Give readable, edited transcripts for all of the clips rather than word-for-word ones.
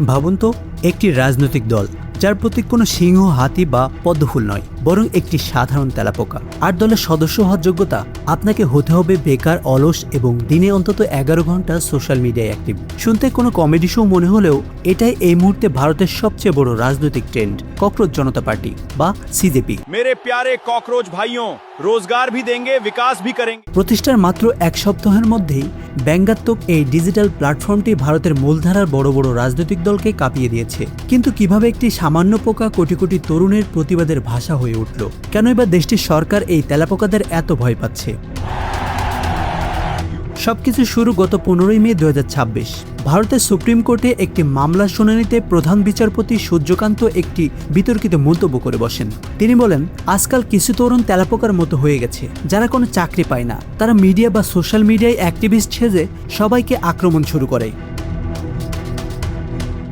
ভাবুন তো, একটি রাজনৈতিক দল যার প্রতীক কোনো সিংহ, হাতি বা পদ্মফুল নয়, বরং একটি সাধারণ তেলাপোকা। আর দলের সদস্য হওয়ার যোগ্যতা আপনাকে হতে হবে বেকার, অলস এবং দিনে অন্তত 11 ঘন্টা সোশ্যাল মিডিয়ায় অ্যাক্টিভ। শুনতে কোনো কমেডি শো মনে হলেও এটাই এই মুহূর্তে ভারতের সবচেয়ে বড় রাজনৈতিক ট্রেন্ড, ককরোচ জনতা পার্টি বা সিজেপি। मेरे प्यारे कॉकरोच भाइयों, रोजगार भी देंगे, विकास भी करेंगे। প্রতিষ্ঠার মাত্র এক সপ্তাহের মধ্যেই ব্যঙ্গাত্মক এই ডিজিটাল প্ল্যাটফর্মটি ভারতের মূলধারার বড় বড় রাজনৈতিক দলকে কাঁপিয়ে দিয়েছে। কিন্তু কিভাবে একটি সামান্য পোকা কোটি কোটি তরুণের প্রতিবাদের ভাষা হয়ে উঠল? কেন এবার দেশটির সরকার এই তেলাপোকাদের এত ভয় পাচ্ছে? সবকিছু শুরু গত 15 মে 2026। ভারতের সুপ্রিম কোর্টে একটি মামলার শুনানিতে প্রধান বিচারপতি সূর্যকান্ত একটি বিতর্কিত মন্তব্য করে বসেন। তিনি বলেন, আজকাল কিছু তরুণ তেলাপোকার মতো হয়ে গেছে, যারা কোনো চাকরি পায় না। তারা মিডিয়া বা সোশ্যাল মিডিয়ায় অ্যাক্টিভিস্ট সেজে সবাইকে আক্রমণ শুরু করে।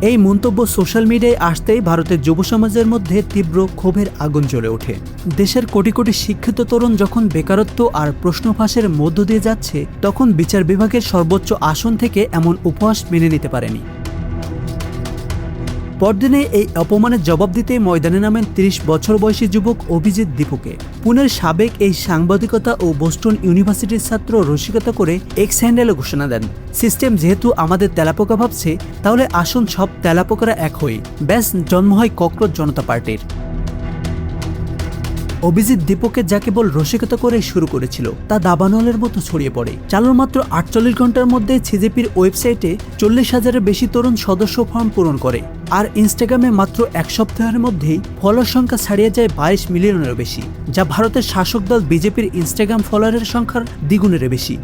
এই মন্তব্য সোশ্যাল মিডিয়ায় আসতেই ভারতের যুব সমাজের মধ্যে তীব্র ক্ষোভের আগুন জ্বলে ওঠে। দেশের কোটি কোটি শিক্ষিত তরুণ যখন বেকারত্ব আর প্রশ্ন ফাঁসের মধ্য দিয়ে যাচ্ছে, তখন বিচার বিভাগের সর্বোচ্চ আসন থেকে এমন উপহাস মেনে নিতে পারেনি। পরদিনে এই অপমানের জবাব দিতে ময়দানে নামেন 30 বছর বয়সী যুবক অভিজিৎ দীপুকে। পুনের সাবেক এই সাংবাদিকতা ও বোস্টন ইউনিভার্সিটির ছাত্র রসিকতা করে এক্স হ্যান্ডেলে ঘোষণা দেন, সিস্টেম যেহেতু আমাদের তেলাপোকা ভাবছে, তাহলে আসুন সব তেলাপোকারা এক হই। ব্যাস, জন্ম হয় ককরোচ জনতা পার্টির। অভিজিৎ দীপকে যা কেবল রসিকতা করে শুরু করেছিল, তা দাবানলের মতো ছড়িয়ে পড়ে। চালুর মাত্র 48 ঘন্টার মধ্যে সিজেপির ওয়েবসাইটে 40,000-এর বেশি তরুণ সদস্য ফর্ম পূরণ করে। আর ইনস্টাগ্রামে মাত্র এক সপ্তাহের মধ্যেই ফলোয়ার সংখ্যা ছাড়িয়ে যায় 22 মিলিয়নেরও বেশি, যা ভারতের শাসক দল বিজেপির ইনস্টাগ্রাম ফলোয়ারের সংখ্যার দ্বিগুণের বেশি।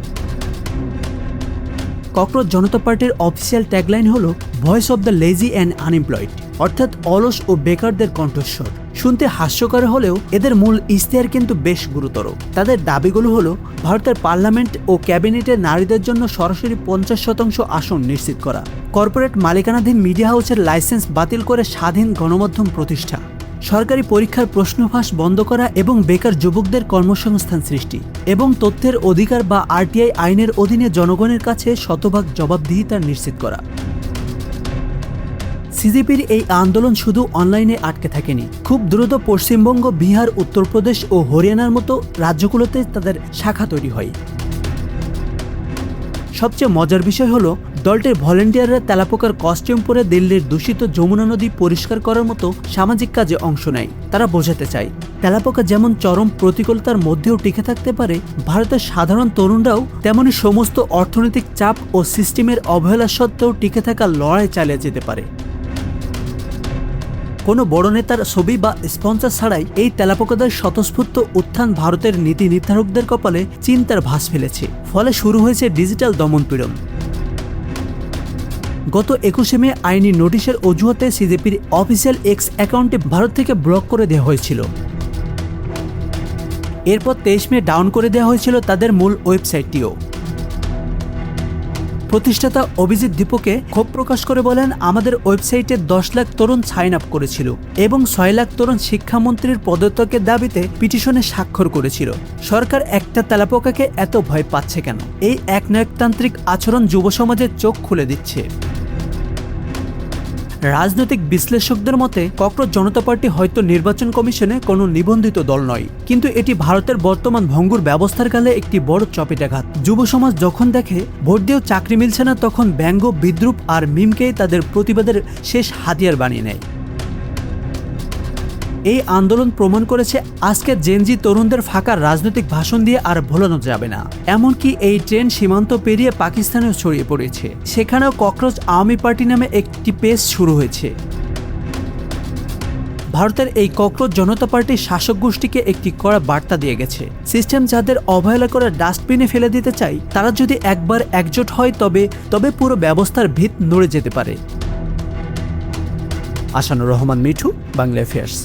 ককরোচ জনতা পার্টির অফিসিয়াল ট্যাগলাইন হলো voice of the lazy and unemployed, অর্থাৎ অলস ও বেকারদের কণ্ঠস্বর। শুনতে হাস্যকর হলেও এদের মূল ইশতেহার কিন্তু বেশ গুরুতর। তাদের দাবিগুলো হলো ভারতের পার্লামেন্ট ও ক্যাবিনেটে নারীদের জন্য সরাসরি 50% আসন নিশ্চিত করা, কর্পোরেট মালিকানাধীন মিডিয়া হাউসের লাইসেন্স বাতিল করে স্বাধীন গণমাধ্যম প্রতিষ্ঠা, সরকারি পরীক্ষার প্রশ্নফাঁস বন্ধ করা এবং বেকার যুবকদের কর্মসংস্থান সৃষ্টি, এবং তথ্যের অধিকার বা আরটিআই আইনের অধীনে জনগণের কাছে শতভাগ জবাবদিহিতা নিশ্চিত করা। সিজেপির এই আন্দোলন শুধু অনলাইনে আটকে থাকেনি। খুব দ্রুত পশ্চিমবঙ্গ, বিহার, উত্তরপ্রদেশ ও হরিয়ানার মতো রাজ্যগুলোতে তাদের শাখা তৈরি হয়। সবচেয়ে মজার বিষয় হলো, দলটির ভলেন্টিয়াররা তেলাপোকার কস্টিউম পরে দিল্লির দূষিত যমুনা নদী পরিষ্কার করার মতো সামাজিক কাজে অংশ নেয়। তারা বোঝাতে চায়, তেলাপোকা যেমন চরম প্রতিকূলতার মধ্যেও টিকে থাকতে পারে, ভারতের সাধারণ তরুণরাও তেমনি সমস্ত অর্থনৈতিক চাপ ও সিস্টেমের অবহেলা সত্ত্বেও টিকে থাকার লড়াই চালিয়ে যেতে পারে। কোনো বড় নেতার ছবি বা স্পন্সর ছাড়াই এই তেলাপোকাদের স্বতঃস্ফূর্ত উত্থান ভারতের নীতি নির্ধারকদের কপালে চিন্তার ভাঁজ ফেলেছে। ফলে শুরু হয়েছে ডিজিটাল দমনপীড়ন। গত 21 মে আইনি নোটিশের অজুহাতে সিজেপির অফিসিয়াল এক্স অ্যাকাউন্টে ভারত থেকে ব্লক করে দেওয়া হয়েছিল। এরপর 23 মে ডাউন করে দেওয়া হয়েছিল তাদের মূল ওয়েবসাইটটিও। প্রতিষ্ঠাতা অভিজিৎ দীপকে ক্ষোভ প্রকাশ করে বলেন, আমাদের ওয়েবসাইটে 10 লাখ তরুণ সাইন আপ করেছিল এবং 6 লাখ তরুণ শিক্ষামন্ত্রীর পদত্যাগের দাবিতে পিটিশনে স্বাক্ষর করেছিল। সরকার একটা তেলাপোকাকে এত ভয় পাচ্ছে কেন? এই একনায়কতান্ত্রিক আচরণ যুব সমাজের চোখ খুলে দিচ্ছে। রাজনৈতিক বিশ্লেষকদের মতে ককরোচ জনতা পার্টি হয়তো নির্বাচন কমিশনে কোনো নিবন্ধিত দল নয়, কিন্তু এটি ভারতের বর্তমান ভঙ্গুর ব্যবস্থার কালে একটি বড় চপেটাঘাত। যুব সমাজ যখন দেখে ভোট দিয়েও চাকরি মিলছে না, তখন ব্যঙ্গ, বিদ্রুপ আর মিমকেই তাদের প্রতিবাদের শেষ হাতিয়ার বানিয়ে নেয়। এই আন্দোলন প্রমাণ করেছে আজকের জেনজি তরুণদের ফাঁকা রাজনৈতিক ভাষণ দিয়ে আর ভোলানো যাবে না। এমনকি এই ট্রেন সীমান্ত পেরিয়ে পাকিস্তানেও ছড়িয়ে পড়েছে। সেখানেও ককরোচ আওয়ামী পার্টি নামে একটি পেজ শুরু হয়েছে। ভারতের এই ককরোচ জনতা পার্টির শাসক গোষ্ঠীকে একটি কড়া বার্তা দিয়ে গেছে, সিস্টেম যাদের অবহেলা করে ডাস্টবিনে ফেলে দিতে চাই, তারা যদি একবার একজোট হয় তবে পুরো ব্যবস্থার ভিত নড়ে যেতে পারে। আসানুর রহমান মিঠু, বাংলা অ্যাফেয়ার্স।